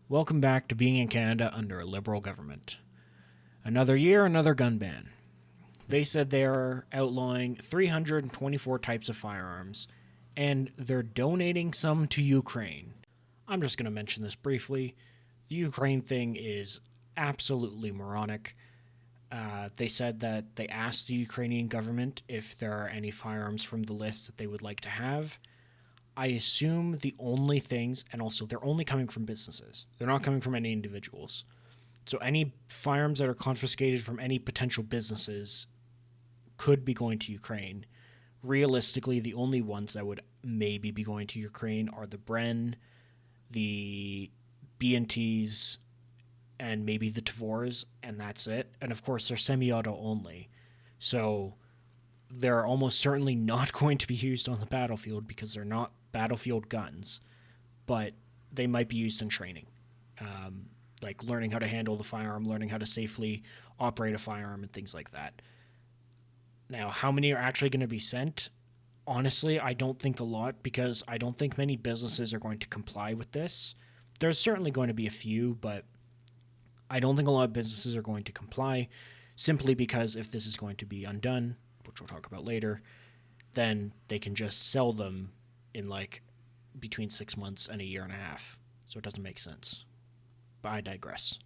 Welcome back to being in Canada under a Liberal government. Another year, another gun ban. They said they are outlawing 324 types of firearms, and they're donating some to Ukraine. I'm just going to mention this briefly. The Ukraine thing is absolutely moronic. They said that they asked the Ukrainian government if there are any firearms from the list that they would like to have. I assume the only things, and also they're only coming from businesses. They're not coming from any individuals. So any firearms that are confiscated from any potential businesses could be going to Ukraine. Realistically, the only ones that would maybe be going to Ukraine are the Bren, the B&Ts, and maybe the Tavors, and that's it. And of course, they're semi-auto only. So they're almost certainly not going to be used on the battlefield because they're not battlefield guns, but they might be used in training. Like learning how to handle the firearm, learning how to safely operate a firearm, and things like that. Now, how many are actually going to be sent? Honestly, I don't think a lot because I don't think many businesses are going to comply with this. There's certainly going to be a few, but I don't think a lot of businesses are going to comply simply because if this is going to be undone, which we'll talk about later, then they can just sell them in like between 6 months and a year and a half. So it doesn't make sense. But I digress.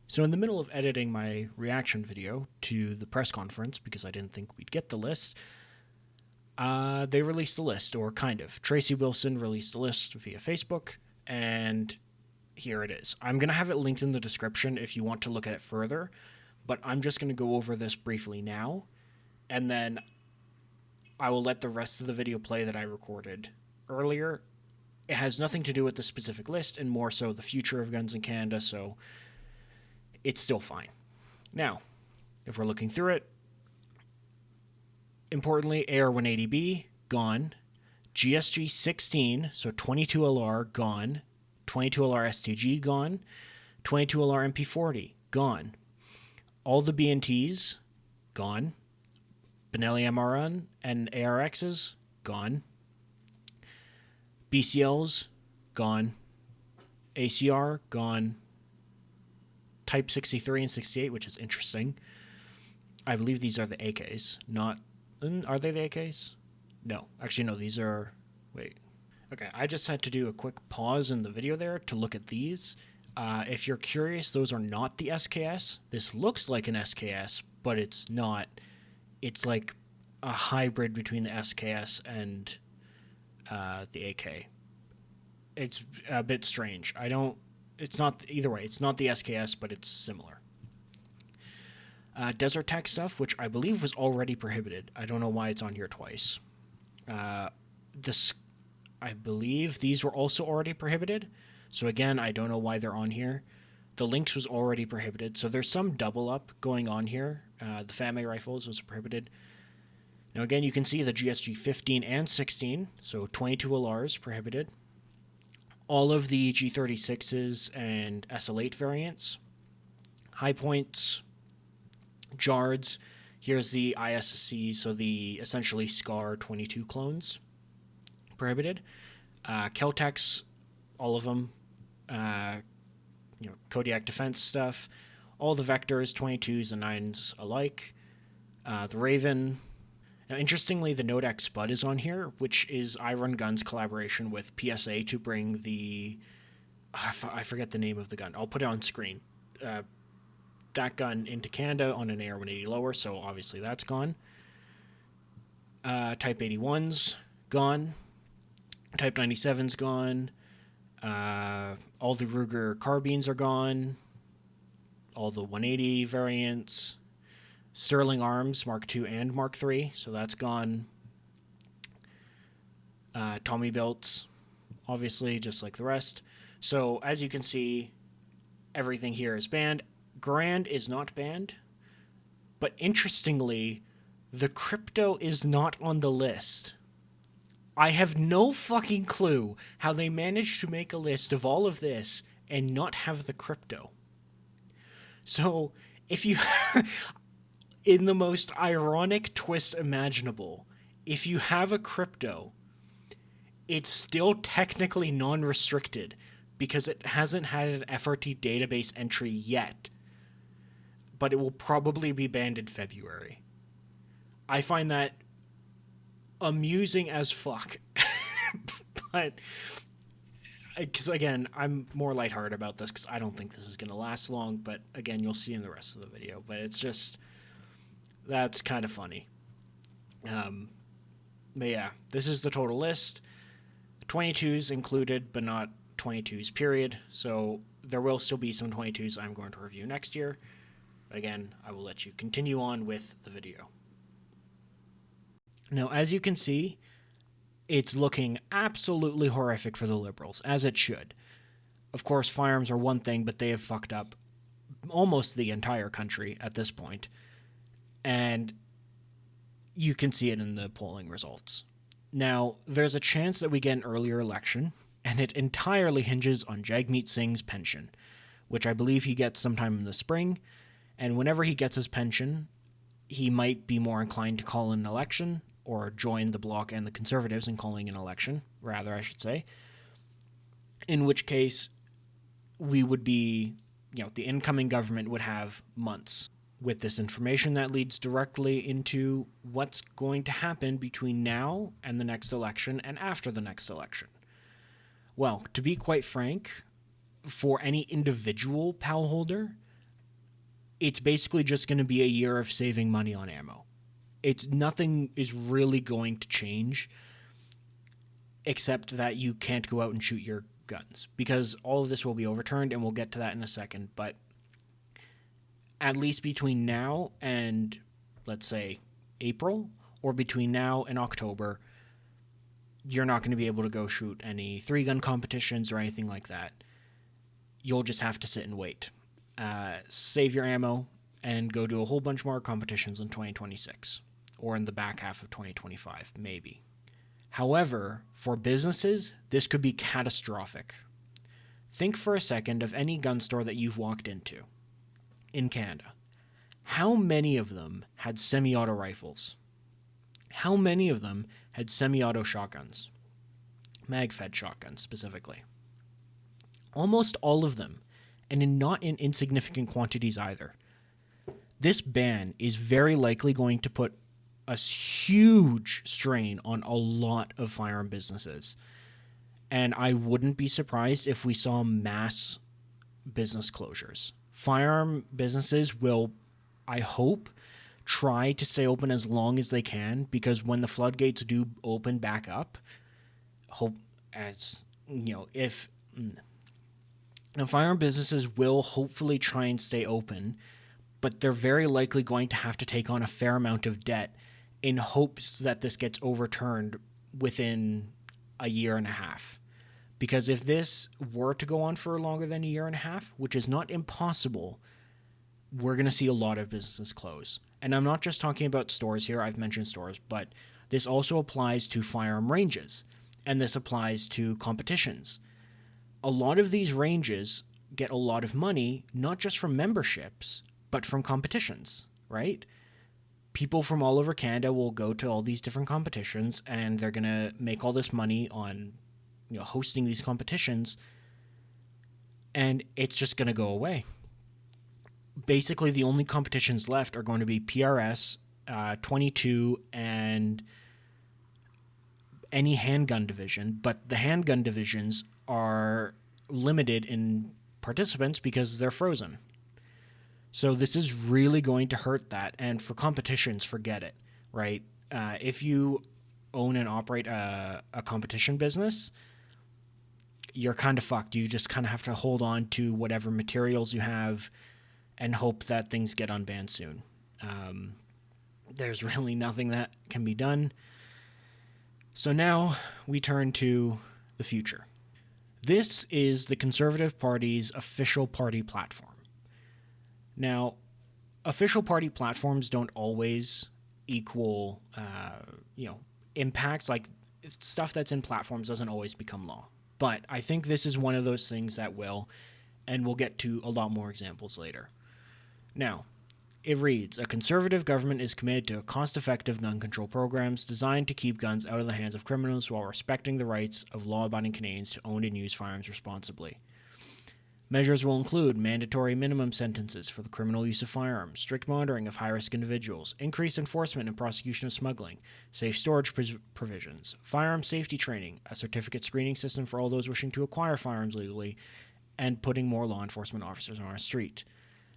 So in the middle of editing my reaction video to the press conference, because I didn't think we'd get the list, they released the list, or kind of. Tracy Wilson released the list via Facebook, and here it is. I'm going to have it linked in the description if you want to look at it further, but I'm just going to go over this briefly now, and then I will let the rest of the video play that I recorded earlier. It has nothing to do with the specific list and more so the future of guns in Canada, so it's still fine. Now, if we're looking through it, importantly, AR-180B, gone. GSG 16, so 22LR, gone. 22LR STG, gone. 22LR MP40, gone. All the B&Ts, gone. Benelli MRN and ARXs, gone. BCLs, gone. ACR, gone. Type 63 and 68, which is interesting. I believe these are the AKs, not... Are they the AKs? No. Actually, no, these are... Wait. Okay, I just had to do a quick pause in the video there to look at these. If you're curious, those are not the SKS. This looks like an SKS, but it's not. It's like a hybrid between the SKS and the AK. It's a bit strange. It's not, either way, it's not the SKS, but it's similar. Desert Tech stuff, which I believe was already prohibited. I don't know why it's on here twice. I believe these were also already prohibited. So again, I don't know why they're on here. The Lynx was already prohibited, so there's some double up going on here. The FAME rifles was prohibited. Now again, you can see the GSG 15 and 16, so 22 LRs prohibited. All of the G36s and SL8 variants. High points, Jards. Here's the ISC, so the essentially SCAR 22 clones, prohibited. Keltex, all of them. Kodiak defense stuff. All the vectors, 22s and 9s alike. The Raven. Now, interestingly, the Nodex Spud is on here, which is I Run Guns collaboration with PSA to bring the... I forget the name of the gun. I'll put it on screen. That gun into Canada on an AR-180 lower, so obviously that's gone. Type 81's gone. Type 97's gone. All the Ruger carbines are gone. All the 180 variants. Sterling Arms Mark II and Mark III, so that's gone. Tommy belts, obviously, just like the rest. So as you can see, everything here is banned. Garand is not banned, but interestingly, the crypto is not on the list. I have no fucking clue how they managed to make a list of all of this and not have the crypto. So, if you... in the most ironic twist imaginable, if you have a crypto, it's still technically non-restricted because it hasn't had an FRT database entry yet, but it will probably be banned in February. I find that amusing as fuck. But, because again, I'm more lighthearted about this because I don't think this is going to last long, but again, you'll see in the rest of the video. But it's just, that's kind of funny. But yeah, this is the total list. 22s included, but not 22s period. So there will still be some 22s I'm going to review next year. But again, I will let you continue on with the video. Now, as you can see, it's looking absolutely horrific for the Liberals, as it should. Of course, firearms are one thing, but they have fucked up almost the entire country at this point. And you can see it in the polling results. Now, there's a chance that we get an earlier election, and it entirely hinges on Jagmeet Singh's pension, which I believe he gets sometime in the spring, and whenever he gets his pension, he might be more inclined to call an election, or join the Bloc and the Conservatives in calling an election, rather, I should say, in which case we would be, the incoming government would have months with this information that leads directly into what's going to happen between now and the next election and after the next election. Well, to be quite frank, for any individual PAL holder, it's basically just going to be a year of saving money on ammo. Nothing is really going to change except that you can't go out and shoot your guns, because all of this will be overturned, and we'll get to that in a second. But at least between now and, let's say, April, or between now and October, you're not going to be able to go shoot any 3-gun competitions or anything like that. You'll just have to sit and wait. Save your ammo and go do a whole bunch more competitions in 2026, or in the back half of 2025, maybe. However, for businesses, this could be catastrophic. Think for a second of any gun store that you've walked into in Canada. How many of them had semi-auto rifles? How many of them had semi-auto shotguns? Mag-fed shotguns, specifically. Almost all of them, and not in insignificant quantities either. This ban is very likely going to put a huge strain on a lot of firearm businesses. And I wouldn't be surprised if we saw mass business closures. Firearm businesses will, I hope, try to stay open as long as they can, because when the floodgates do open back up, if firearm businesses will hopefully try and stay open, but they're very likely going to have to take on a fair amount of debt in hopes that this gets overturned within a year and a half. Because if this were to go on for longer than a year and a half, which is not impossible, we're going to see a lot of businesses close. And I'm not just talking about stores here, I've mentioned stores, but this also applies to firearm ranges, and this applies to competitions. A lot of these ranges get a lot of money, not just from memberships, but from competitions, right? People from all over Canada will go to all these different competitions, and they're going to make all this money on hosting these competitions, and it's just going to go away. Basically, the only competitions left are going to be PRS, 22, and any handgun division, but the handgun divisions are limited in participants because they're frozen. So this is really going to hurt that, and for competitions, forget it, right? If you own and operate a competition business, you're kind of fucked. You just kind of have to hold on to whatever materials you have and hope that things get unbanned soon. There's really nothing that can be done. So now we turn to the future. This is the Conservative Party's official party platform. Now, official party platforms don't always equal, impacts. Like, stuff that's in platforms doesn't always become law. But I think this is one of those things that will, and we'll get to a lot more examples later. Now, it reads, a conservative government is committed to cost-effective gun control programs designed to keep guns out of the hands of criminals while respecting the rights of law-abiding Canadians to own and use firearms responsibly. Measures will include mandatory minimum sentences for the criminal use of firearms, strict monitoring of high-risk individuals, increased enforcement and prosecution of smuggling, safe storage provisions, firearm safety training, a certificate screening system for all those wishing to acquire firearms legally, and putting more law enforcement officers on our street.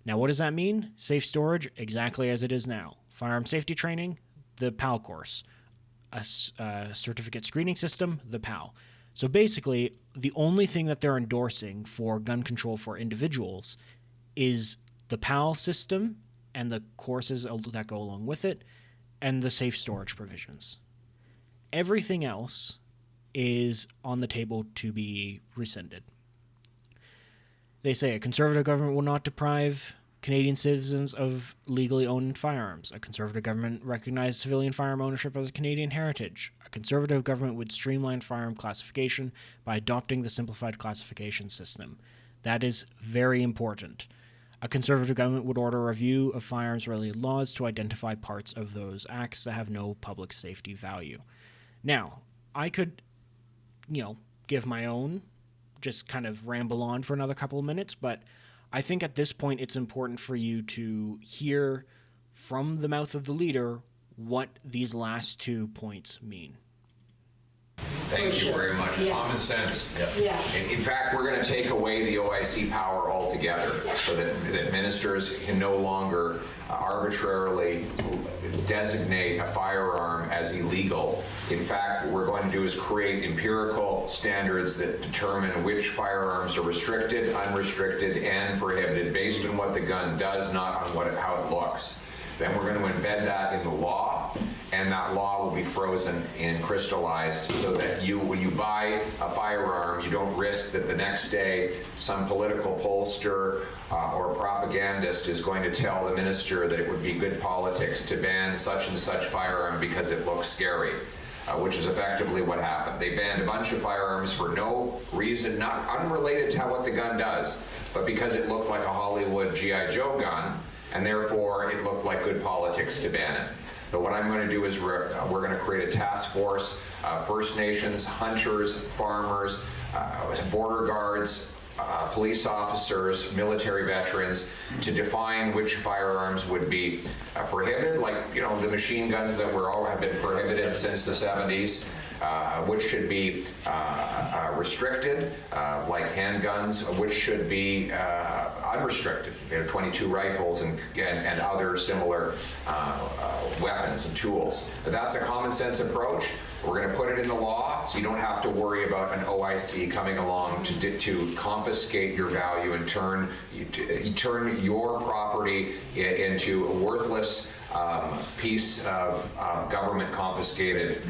Now, what does that mean? Safe storage, exactly as it is now. Firearm safety training, the PAL course. A certificate screening system, the PAL. So basically, the only thing that they're endorsing for gun control for individuals is the PAL system and the courses that go along with it, and the safe storage provisions. Everything else is on the table to be rescinded. They say a conservative government will not deprive Canadian citizens of legally owned firearms. A conservative government recognizes civilian firearm ownership as a Canadian heritage. A conservative government would streamline firearm classification by adopting the simplified classification system. That is very important. A conservative government would order a review of firearms-related laws to identify parts of those acts that have no public safety value. Now, I could, give my own, just kind of ramble on for another couple of minutes, but I think at this point it's important for you to hear from the mouth of the leader what these last 2 points mean. Thank you very much. Yeah. Common sense. Yeah. In fact, we're going to take away the OIC power altogether so that ministers can no longer arbitrarily designate a firearm as illegal. In fact, what we're going to do is create empirical standards that determine which firearms are restricted, unrestricted, and prohibited based on what the gun does, not on how it looks. Then we're going to embed that in the law, and that law will be frozen and crystallized so that when you buy a firearm, you don't risk that the next day some political pollster or propagandist is going to tell the minister that it would be good politics to ban such and such firearm because it looks scary. Which is effectively what happened. They banned a bunch of firearms for no reason, not unrelated to what the gun does, but because it looked like a Hollywood G.I. Joe gun, and therefore it looked like good politics to ban it. But what I'm going to do is we're going to create a task force, First Nations, hunters, farmers, border guards, police officers, military veterans, to define which firearms would be prohibited, like the machine guns that have been prohibited since the 70s, which should be restricted, like handguns, which should be unrestricted, 22 rifles and other similar weapons and tools. That's a common sense approach. We're going to put it in the law, so you don't have to worry about an OIC coming along to confiscate your value and turn your property into a worthless piece of government confiscated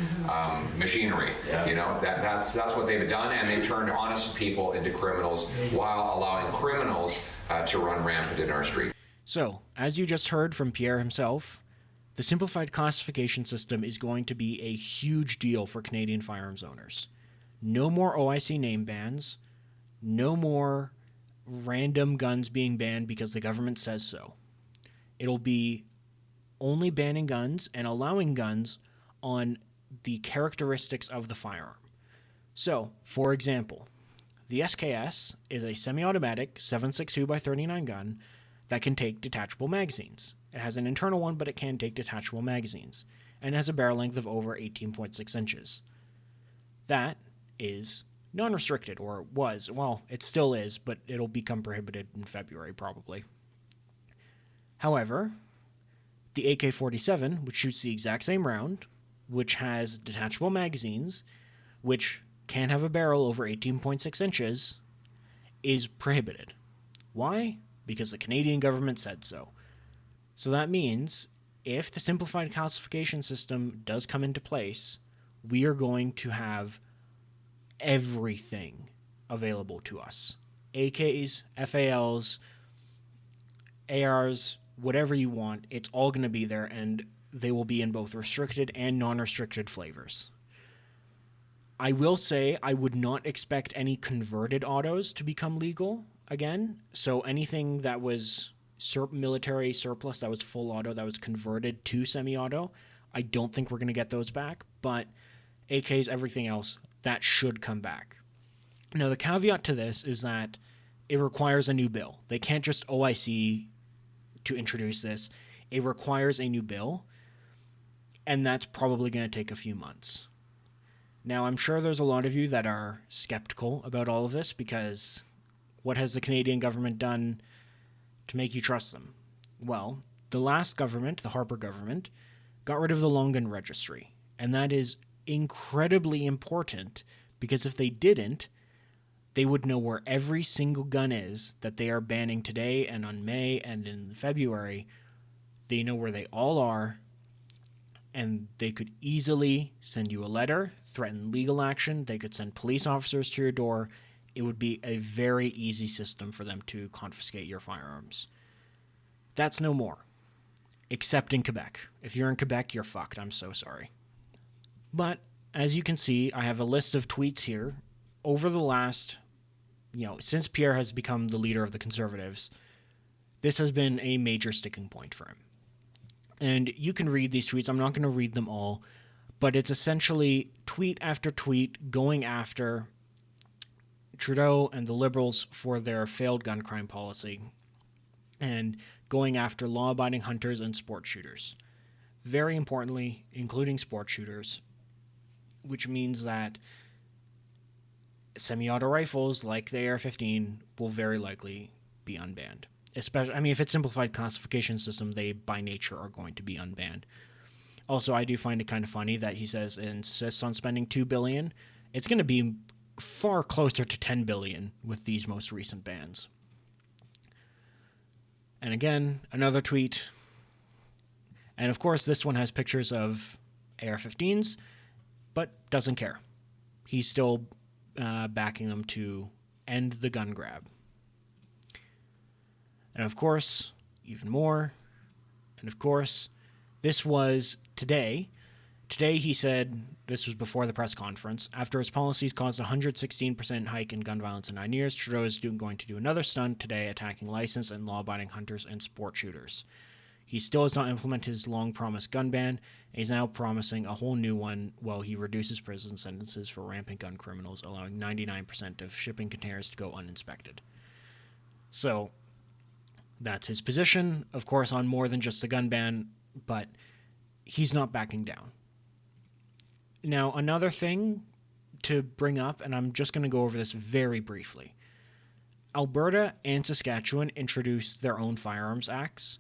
machinery. Yeah. That's what they've done, and they've turned honest people into criminals while allowing criminals to run rampant in our street. So, as you just heard from Pierre himself, the simplified classification system is going to be a huge deal for Canadian firearms owners. No more OIC name bans, no more random guns being banned because the government says so. It'll be only banning guns and allowing guns on the characteristics of the firearm. So, for example, the SKS is a semi-automatic 7.62x39 gun that can take detachable magazines. It has an internal one, but it can take detachable magazines, and has a barrel length of over 18.6 inches. That is non-restricted, or it was. Well, it still is, but it'll become prohibited in February, probably. However, the AK-47, which shoots the exact same round, which has detachable magazines, which can have a barrel over 18.6 inches, is prohibited. Why? Because the Canadian government said so. So that means if the simplified classification system does come into place, we are going to have everything available to us. AKs, FALs, ARs, whatever you want, it's all going to be there, and they will be in both restricted and non-restricted flavors. I will say I would not expect any converted autos to become legal again. So anything that was military surplus, that was full auto, that was converted to semi-auto, I don't think we're going to get those back. But AKs, everything else, that should come back. Now, the caveat to this is that it requires a new bill. They can't just OIC to introduce this. It requires a new bill, and that's probably going to take a few months. Now, I'm sure there's a lot of you that are skeptical about all of this, because what has the Canadian government done to make you trust them? Well, the last government, the Harper government, got rid of the long gun registry, and that is incredibly important, because if they didn't, they would know where every single gun is that they are banning today and on May and in February. They know where they all are, and they could easily send you a letter, threaten legal action. They could send police officers to your door. It would be a very easy system for them to confiscate your firearms. That's no more, except in Quebec. If you're in Quebec, you're fucked. I'm so sorry. But as you can see, I have a list of tweets here over the last, since Pierre has become the leader of the Conservatives. This has been a major sticking point for him. And you can read these tweets. I'm not going to read them all, but it's essentially tweet after tweet going after Trudeau and the Liberals for their failed gun crime policy, and going after law-abiding hunters and sport shooters. Very importantly, including sport shooters, which means that semi-auto rifles like the AR-15 will very likely be unbanned. Especially, if it's simplified classification system, they by nature are going to be unbanned. Also, I do find it kind of funny that he insists on spending $2 billion. It's going to be far closer to $10 billion with these most recent bans. And again, another tweet. And of course, this one has pictures of AR-15s, but doesn't care. He's still backing them to end the gun grab. And of course, even more. And of course, this was today. Today he said, this was before the press conference, after his policies caused a 116% hike in gun violence in 9 years, Trudeau is going to do another stunt today, attacking licensed and law-abiding hunters and sport shooters. He still has not implemented his long-promised gun ban, and he's now promising a whole new one while he reduces prison sentences for rampant gun criminals, allowing 99% of shipping containers to go uninspected. So that's his position, of course, on more than just the gun ban, but he's not backing down. Now, another thing to bring up, and I'm just going to go over this very briefly. Alberta and Saskatchewan introduced their own firearms acts.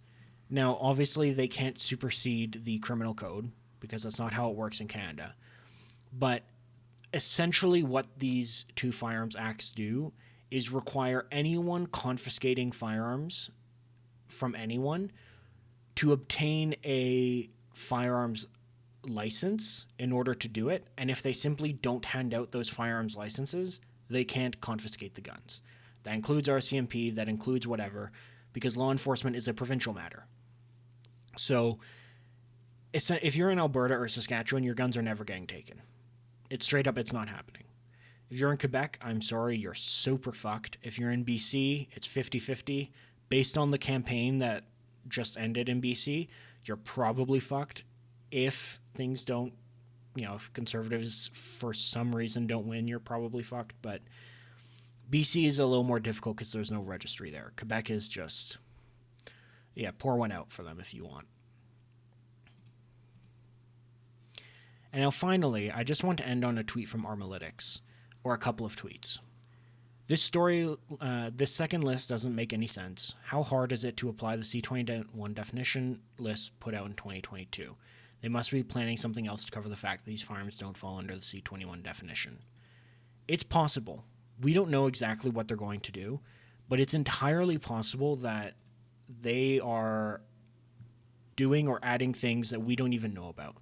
Now, obviously, they can't supersede the criminal code, because that's not how it works in Canada. But essentially what these two firearms acts do is require anyone confiscating firearms from anyone to obtain a firearms license in order to do it, and if they simply don't hand out those firearms licenses, they can't confiscate the guns. That includes RCMP, that includes whatever, because law enforcement is a provincial matter. So if you're in Alberta or Saskatchewan, your guns are never getting taken. It's straight up, it's not happening. If you're in Quebec, I'm sorry, you're super fucked. If you're in BC, it's 50-50. Based on the campaign that just ended in BC, you're probably fucked. If things don't, if Conservatives for some reason don't win, you're probably fucked. But BC is a little more difficult because there's no registry there. Quebec is just, pour one out for them if you want. And now finally, I just want to end on a tweet from Armalytics, or a couple of tweets. This story, this second list doesn't make any sense. How hard is it to apply the C21 definition list put out in 2022? They must be planning something else to cover the fact that these firearms don't fall under the C21 definition. It's possible. We don't know exactly what they're going to do, but it's entirely possible that they are doing or adding things that we don't even know about.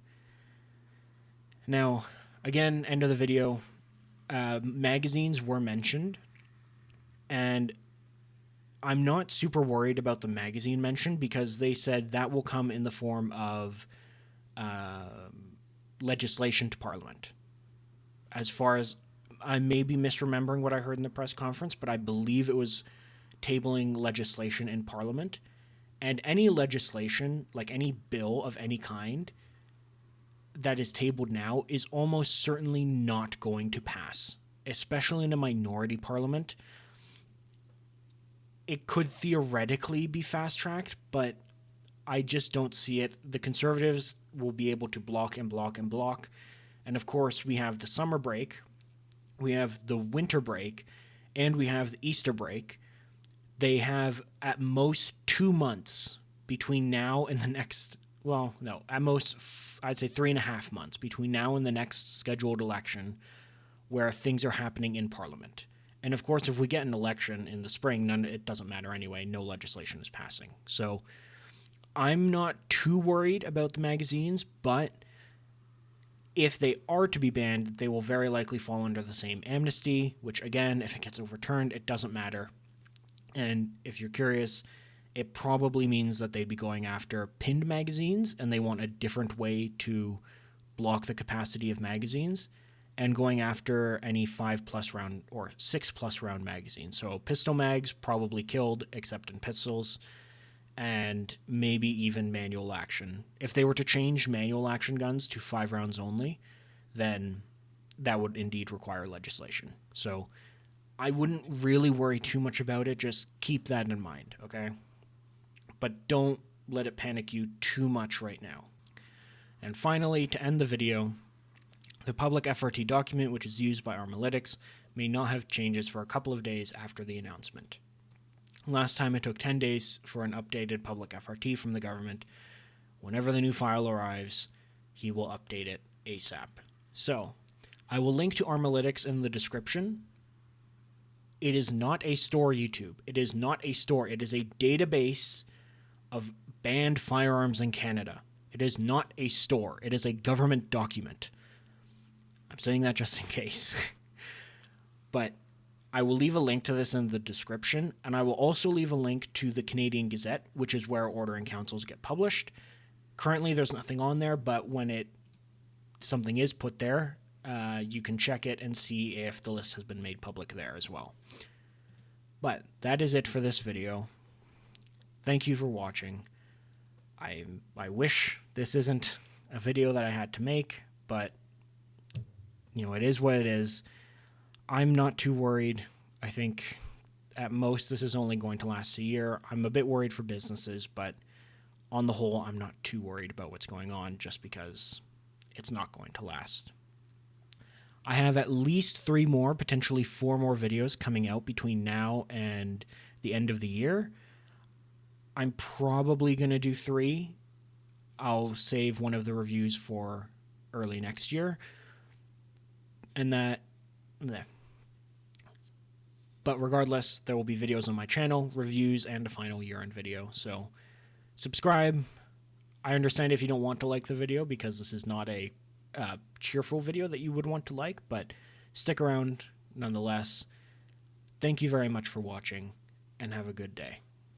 Now, again, end of the video, magazines were mentioned, and I'm not super worried about the magazine mention because they said that will come in the form of legislation to Parliament. As far as, I may be misremembering what I heard in the press conference, but I believe it was tabling legislation in Parliament. And any legislation, like any bill of any kind that is tabled now, is almost certainly not going to pass, especially in a minority parliament. it could theoretically be fast-tracked, but I just don't see it. The Conservatives will be able to block and block and block. And of course, we have the summer break, we have the winter break, and we have the Easter break. They have at most 2 months between now and the next, well, no, at most, I'd say 3.5 months between now and the next scheduled election where things are happening in Parliament. And of course, if we get an election in the spring, it doesn't matter anyway. No legislation is passing. So I'm not too worried about the magazines, but if they are to be banned, they will very likely fall under the same amnesty, which again, if it gets overturned, it doesn't matter. And if you're curious, it probably means that they'd be going after pinned magazines, and they want a different way to block the capacity of magazines, and going after any 5+ round or 6+ round magazines. So pistol mags probably killed, except in pistols, and maybe even manual action. If they were to change manual action guns to 5 rounds only, then that would indeed require legislation. So I wouldn't really worry too much about it. Just keep that in mind, okay? But don't let it panic you too much right now. And finally, to end the video, the public FRT document, which is used by Armalytics, may not have changes for a couple of days after the announcement. Last time it took 10 days for an updated public FRT from the government. Whenever the new file arrives, he will update it ASAP. So, I will link to Armalytics in the description. It is not a store, YouTube. It is not a store. It is a database of banned firearms in Canada. It is not a store. It is a government document. I'm saying that just in case. But I will leave a link to this in the description, and I will also leave a link to the Canadian Gazette, which is where ordering councils get published. Currently, there's nothing on there, but when something is put there, you can check it and see if the list has been made public there as well. But that is it for this video. Thank you for watching. I wish this isn't a video that I had to make, but you know, it is what it is. I'm not too worried. I think at most this is only going to last a year. I'm a bit worried for businesses, but on the whole, I'm not too worried about what's going on just because it's not going to last. I have at least 3 more, potentially 4 more videos coming out between now and the end of the year. I'm probably going to do 3. I'll save one of the reviews for early next year. And that... But regardless, there will be videos on my channel, reviews, and a final year-end video. So subscribe. I understand if you don't want to like the video because this is not a cheerful video that you would want to like, but stick around nonetheless. Thank you very much for watching, and have a good day.